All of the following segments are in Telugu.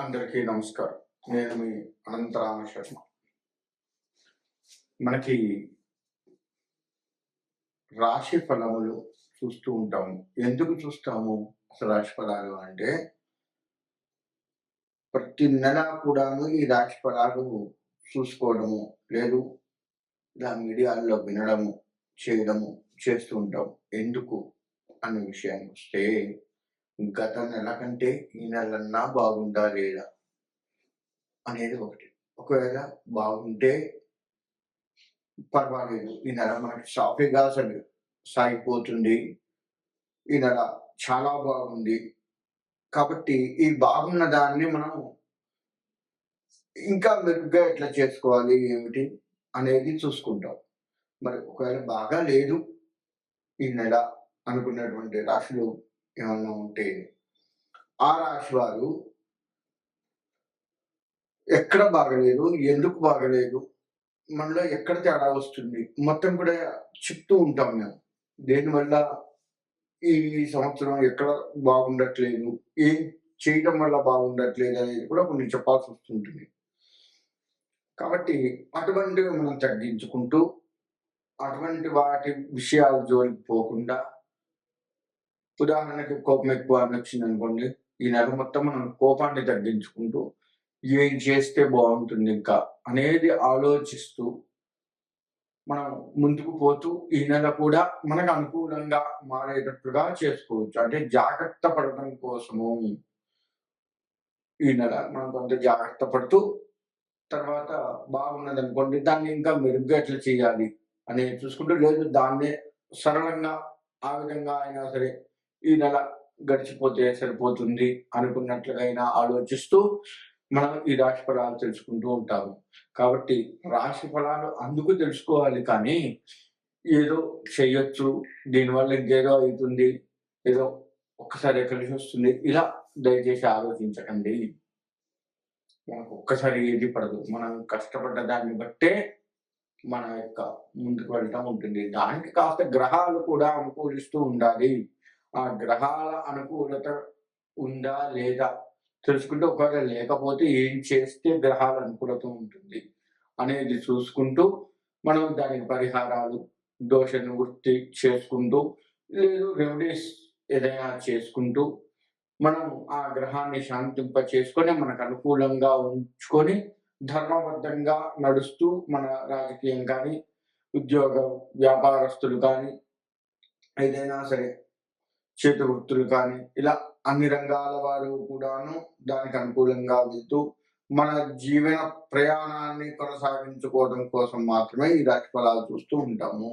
అందరికీ నమస్కారం. నేను మీ అనంతరామ శర్మ. మనకి రాశి ఫలములు చూస్తూ ఉంటాము. ఎందుకు చూస్తాము అసలు రాశి ఫలాలు అంటే, ప్రతి నెల కూడాను ఈ రాశి ఫలాలు చూసుకోవడము, లేదు ఇలా మీడియాల్లో వినడము, చేయడము చేస్తూ ఉంటాం. ఎందుకు అనే విషయానికొస్తే, గత నెల కంటే ఈ నెలన్నా బాగుందా లేదా అనేది ఒకటి. ఒకవేళ బాగుంటే పర్వాలేదు. ఈ నెల మనకి సాఫీగా సాగిపోతుంది. ఈ నెల చాలా బాగుంది. కాబట్టి ఈ బాగున్న దాన్ని మనం ఇంకా మెరుగ్గా ఎట్లా చేసుకోవాలి, ఏమిటి అనేది చూసుకుంటాం. మరి ఒకవేళ బాగా లేదు ఈ నెల అనుకున్నటువంటి రాశులు ఏమన్నా ఉంటే, ఆ రాశి వారు ఎక్కడ బాగలేదు, ఎందుకు బాగలేదు, మనలో ఎక్కడ తేడా వస్తుంది, మొత్తం కూడా చెప్తూ ఉంటాం మేము. దేనివల్ల ఈ సంవత్సరం ఎక్కడ బాగుండట్లేదు, ఏం చేయటం వల్ల బాగుండట్లేదు అనేది కూడా కొన్ని చెప్పాల్సి వస్తుంటుంది. కాబట్టి అటువంటివి మనం తగ్గించుకుంటూ, అటువంటి వాటి విషయాల జోలికి పోకుండా, ఉదాహరణకి కోపం ఎక్కువ నచ్చిందనుకోండి, ఈ నెల మొత్తం మనం కోపాన్ని తగ్గించుకుంటూ, ఏం చేస్తే బాగుంటుంది ఇంకా అనేది ఆలోచిస్తూ మనం ముందుకు పోతూ ఈ నెల కూడా మనకు అనుకూలంగా మారేటట్లుగా చేసుకోవచ్చు. అంటే జాగ్రత్త పడటం కోసము ఈ నెల మనం కొంత జాగ్రత్త పడుతూ, తర్వాత బాగున్నదనుకోండి దాన్ని ఇంకా మెరుగ్గా ఎట్లా చేయాలి అనేది చూసుకుంటూ, లేదు దాన్నే సరళంగా ఆ విధంగా అయినా సరే ఈ నెల గడిచిపోతే సరిపోతుంది అనుకున్నట్లుగా అయినా ఆలోచిస్తూ మనం ఈ రాశి ఫలాలు తెలుసుకుంటూ ఉంటాము. కాబట్టి రాశి ఫలాలు అందుకు తెలుసుకోవాలి కానీ, ఏదో చెయ్యొచ్చు, దీనివల్ల ఇంకేదో అవుతుంది, ఏదో ఒక్కసారి కలిసి వస్తుంది, ఇలా దయచేసి ఆలోచించకండి. మనకు ఒక్కసారి ఏది పడదు. మనం కష్టపడ్డ దాన్ని బట్టే మన యొక్క ముందుకు వెళ్ళటం ఉంటుంది. దానికి కాస్త గ్రహాలు కూడా అనుకూలిస్తూ ఉండాలి. ఆ గ్రహాల అనుకూలత ఉందా లేదా తెలుసుకుంటూ, ఒకవేళ లేకపోతే ఏం చేస్తే గ్రహాల అనుకూలత ఉంటుంది అనేది చూసుకుంటూ, మనం దానికి పరిహారాలు, దోష నివృత్తి చేసుకుంటూ, లేదు రెమెడీస్ ఏదైనా చేసుకుంటూ, మనం ఆ గ్రహాన్ని శాంతింప చేసుకొని మనకు అనుకూలంగా ఉంచుకొని ధర్మబద్ధంగా నడుస్తూ, మన రాజకీయం కానీ, ఉద్యోగ వ్యాపారస్తులు కానీ, ఏదైనా సరే చేతి వృత్తులు కానీ, ఇలా అన్ని రంగాల వారు కూడాను దానికి అనుకూలంగా వెళ్తూ మన జీవన ప్రయాణాన్ని కొనసాగించుకోవడం కోసం మాత్రమే ఈ రాశి ఫలాలు చూస్తూ ఉంటాము.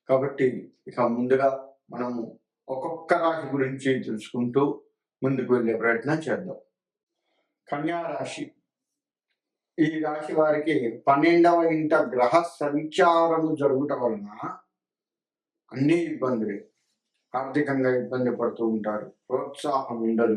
కాబట్టి ఇక ముందుగా మనము ఒక్కొక్క రాశి గురించి తెలుసుకుంటూ ముందుకు వెళ్ళే ప్రయత్నం చేద్దాం. కన్యా రాశి. ఈ రాశి వారికి 12వ ఇంట గ్రహ సంచారము జరుగుట వలన అన్ని ఇబ్బందులే. ఆర్థికంగా ఇబ్బంది పడుతూ ఉంటారు, ప్రోత్సాహం ఉండదు,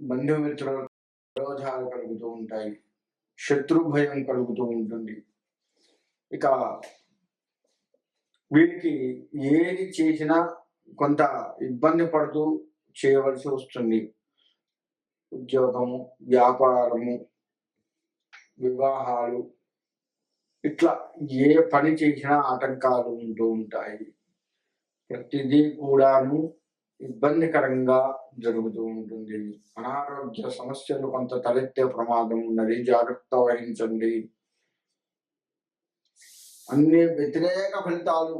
బంధుమిత్రుల విరోధాలు కలుగుతూ ఉంటాయి, శత్రు భయం కలుగుతూ ఉంటుంది. ఇక వీరికి ఏది చేసినా కొంత ఇబ్బంది పడుతూ చేయవలసి వస్తుంది. ఉద్యోగము, వ్యాపారము, వివాహాలు, ఇట్లా ఏ పని చేసినా ఆటంకాలు ఉంటూ ఉంటాయి. ప్రతిదీ కూడాను ఇబ్బందికరంగా జరుగుతూ ఉంటుంది. అనారోగ్య సమస్యలు కొంత తలెత్తే ప్రమాదం ఉన్నది, జాగ్రత్త వహించండి. అన్ని వ్యతిరేక ఫలితాలు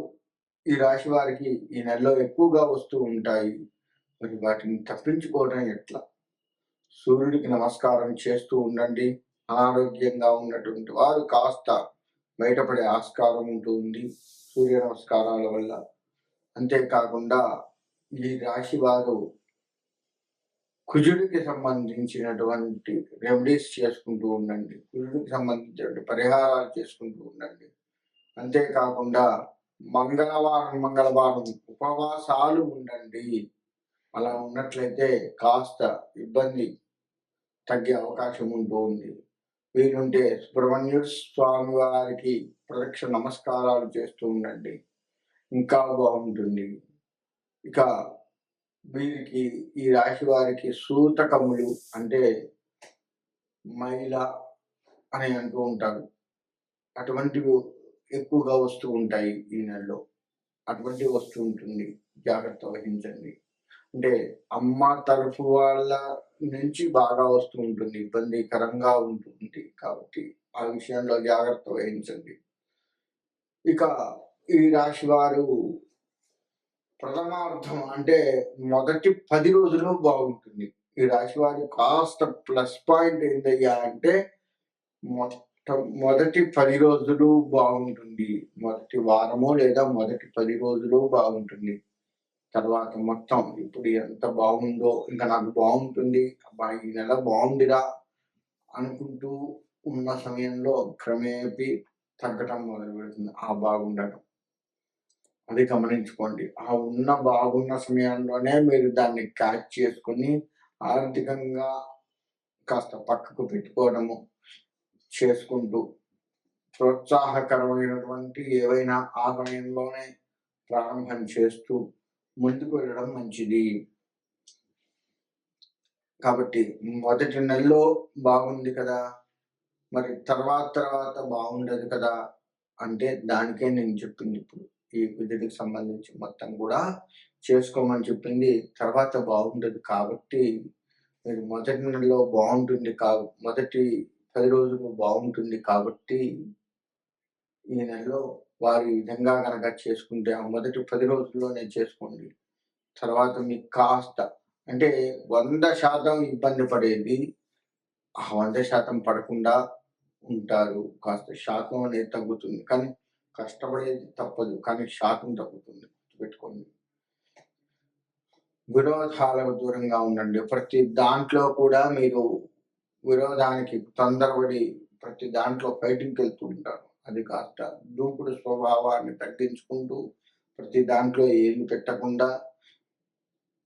ఈ రాశి వారికి ఈ నెలలో ఎక్కువగా వస్తూ ఉంటాయి. మరి వాటిని తప్పించుకోవడం ఎట్లా? సూర్యుడికి నమస్కారం చేస్తూ ఉండండి. అనారోగ్యంగా ఉన్నటువంటి వారు కాస్త బయటపడే ఆస్కారం ఉంటుంది సూర్య నమస్కారాల వల్ల. అంతేకాకుండా ఈ రాశి వారు కుజుడికి సంబంధించినటువంటి రెమెడీస్ చేసుకుంటూ ఉండండి. కుజుడికి సంబంధించిన పరిహారాలు చేసుకుంటూ ఉండండి. అంతేకాకుండా మంగళవారం ఉపవాసాలు ఉండండి. అలా ఉన్నట్లయితే కాస్త ఇబ్బంది తగ్గే అవకాశం ఉంటుంది. వీలుంటే సుబ్రహ్మణ్య స్వామి వారికి ప్రదక్షిణ నమస్కారాలు చేస్తూ ఉండండి, ఇంకా బాగుంటుంది. ఇక వీరికి ఈ రాశి వారికి సూతకములు అంటే మైల అని అంటూ ఉంటారు. అటువంటివి ఎక్కువగా వస్తూ ఉంటాయి ఈ నెలలో. అటువంటివి వస్తూ ఉంటుంది. జాగ్రత్త వహించండి. అంటే అమ్మ తరఫు వాళ్ళ నుంచి బాగా వస్తూ ఉంటుంది. ఇబ్బందికరంగా ఉంటుంది. కాబట్టి ఆ విషయంలో జాగ్రత్త వహించండి. ఇక ఈ రాశి వారు ప్రథమార్థం అంటే మొదటి 10 రోజులు బాగుంటుంది. ఈ రాశి వారి కాస్త ప్లస్ పాయింట్ ఏంటయ్యా అంటే మొదటి 10 రోజులు బాగుంటుంది. మొదటి వారము లేదా మొదటి 10 రోజులు బాగుంటుంది. తర్వాత మొత్తం ఇప్పుడు ఎంత బాగుందో ఇంకా నాకు బాగుంటుంది, అబ్బా ఈ నెల బాగుందిరా అనుకుంటూ ఉన్న సమయంలో క్రమేపీ తగ్గటం మొదలు పెడుతుంది ఆ బాగుండటం. అది గమనించుకోండి. ఆ బాగున్న సమయంలోనే మీరు దాన్ని క్యాచ్ చేసుకొని ఆర్థికంగా కాస్త పక్కకు పెట్టుకోవడము చేసుకుంటూ ప్రోత్సాహకరమైనటువంటి ఏవైనా ఆ సమయంలోనే ప్రారంభం చేస్తూ ముందుకు వెళ్ళడం మంచిది. కాబట్టి మొదటి నెలలో బాగుంది కదా, మరి తర్వాత బాగుండదు కదా అంటే దానికే నేను చెప్పింది ఇప్పుడు ఈ కుజుడికి సంబంధించి మొత్తం కూడా చేసుకోమని చెప్పింది. తర్వాత బాగుండదు కాబట్టి మీరు మొదటి నెలలో బాగుంటుంది మొదటి 10 రోజులు బాగుంటుంది కాబట్టి ఈ నెలలో వారు ఈ విధంగా కనుక చేసుకుంటే ఆ మొదటి 10 రోజుల్లోనే చేసుకోండి. తర్వాత మీకు కాస్త అంటే 100% ఇబ్బంది పడేది 100% పడకుండా ఉంటారు. కాస్త శాతం అనేది తగ్గుతుంది. కానీ కష్టపడేది తప్పదు. కానీ శాతం తగ్గుతుంది. గుర్తుపెట్టుకోండి. విరోధాలకు దూరంగా ఉండండి. ప్రతి దాంట్లో కూడా మీరు విరోధానికి తొందరపడి ప్రతి దాంట్లో ఫైటింగ్‌కి వెళ్తూ ఉంటారు. అది కాస్త దూకుడు స్వభావాన్ని తగ్గించుకుంటూ ప్రతి దాంట్లో ఏళ్ళు పెట్టకుండా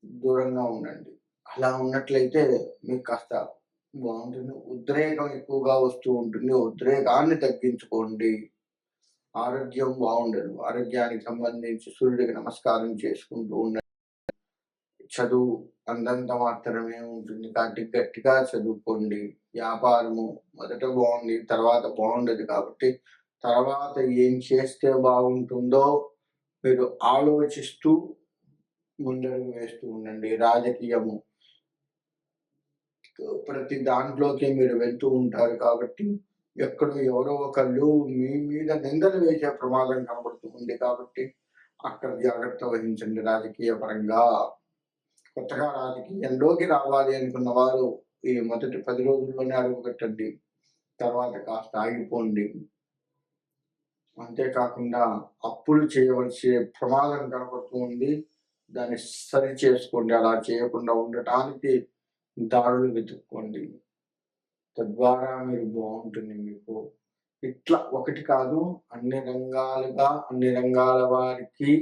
దూరంగా ఉండండి. అలా ఉన్నట్లయితే మీకు కాస్త బాగుంటుంది. ఉద్రేకం ఎక్కువగా వస్తూ ఉంటుంది. ఉద్రేకాన్ని తగ్గించుకోండి. ఆరోగ్యం బాగుండదు. ఆరోగ్యానికి సంబంధించి సూర్యుడికి నమస్కారం చేసుకుంటూ ఉండండి. చదువు అందంత మాత్రమే ఉంటుంది కాబట్టి గట్టిగా చదువుకోండి. వ్యాపారము మొదట బాగుంది, తర్వాత బాగుండదు కాబట్టి తర్వాత ఏం చేస్తే బాగుంటుందో మీరు ఆలోచిస్తూ ముందడుగు వేస్తూ ఉండండి. రాజకీయము ప్రతి దాంట్లోకి మీరు వెళ్తూ ఉంటారు కాబట్టి ఎక్కడో ఎవరో ఒకళ్ళు మీ మీద నిందలు వేసే ప్రమాదం కనబడుతూ ఉంది కాబట్టి అక్కడ జాగ్రత్త వహించండి. రాజకీయ పరంగా కొత్తగా రాజకీయంలోకి రావాలి అనుకున్న వారు ఈ మొదటి 10 రోజుల్లోనే అడుగుపెట్టండి. తర్వాత కాస్త ఆగిపోండి. అంతేకాకుండా అప్పులు చేయవలసి ప్రమాదం కనబడుతూ ఉంది. దాన్ని సరి చేసుకోండి. అలా చేయకుండా ఉండటానికి దారులు వెతుక్కోండి. తద్వారా మీరు బాగుంటుంది మీకు. ఇట్లా ఒకటి కాదు అన్ని రంగాల వారికి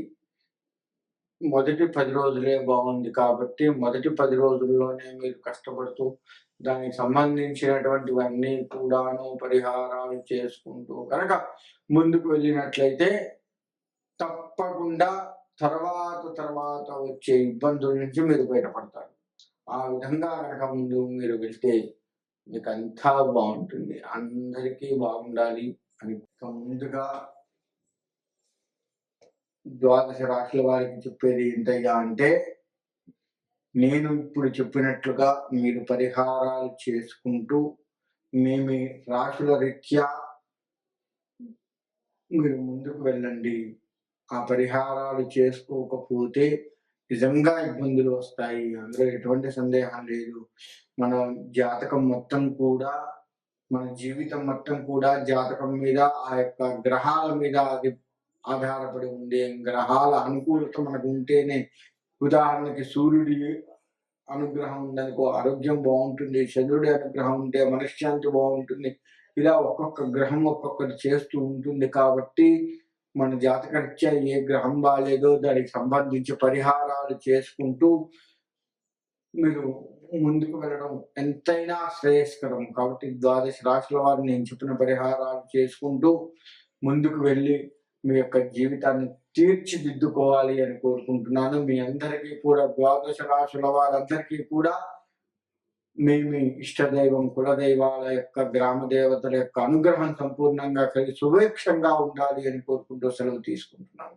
మొదటి 10 రోజులే బాగుంది కాబట్టి మొదటి 10 రోజుల్లోనే మీరు కష్టపడుతూ దానికి సంబంధించినటువంటివన్నీ కూడాను పరిహారాలు చేసుకుంటూ కనుక ముందుకు వెళ్ళినట్లయితే తప్పకుండా తర్వాత వచ్చే ఇబ్బందుల నుంచి మీరు బయటపడతారు. ఆ విధంగా కనుక ముందు మీరు వెళ్తే మీకు అంతా బాగుంటుంది. అందరికీ బాగుండాలి అని ముందుగా ద్వాదశ రాశుల వారికి చెప్పేది ఏంటయ్యా అంటే నేను ఇప్పుడు చెప్పినట్లుగా మీరు పరిహారాలు చేసుకుంటూ మీ రాశుల రీత్యా మీరు ముందుకు వెళ్ళండి. ఆ పరిహారాలు చేసుకోకపోతే నిజంగా ఇబ్బందులు వస్తాయి. అందులో ఎటువంటి సందేహం లేదు. మన జాతకం మొత్తం కూడా మన జీవితం మొత్తం కూడా జాతకం మీద ఆ యొక్క గ్రహాల మీద అది ఆధారపడి ఉంది. గ్రహాల అనుకూలత మనకు ఉంటేనే ఉదాహరణకి సూర్యుడి అనుగ్రహం ఉందనుకో ఆరోగ్యం బాగుంటుంది. చంద్రుడి అనుగ్రహం ఉంటే మనశ్శాంతి బాగుంటుంది. ఇలా ఒక్కొక్క గ్రహం ఒక్కొక్కటి చేస్తూ ఉంటుంది కాబట్టి మన జాతకరీత్యా ఏ గ్రహం బాలేదో దానికి సంబంధించి పరిహారాలు చేసుకుంటూ మీరు ముందుకు వెళ్ళడం ఎంతైనా శ్రేయస్కరం. కాబట్టి ద్వాదశ రాశుల వారు నేను చెప్పిన పరిహారాలు చేసుకుంటూ ముందుకు వెళ్ళి మీ యొక్క జీవితాన్ని తీర్చిదిద్దుకోవాలి అని కోరుకుంటున్నాను. మీ అందరికీ కూడా ద్వాదశ రాశుల వారందరికీ కూడా మీ ఇష్టదైవం, కులదైవాల యొక్క, గ్రామ దేవతల యొక్క అనుగ్రహం సంపూర్ణంగా కలిగి సుభిక్షంగా ఉండాలి అని కోరుకుంటూ సెలవు తీసుకుంటున్నాను.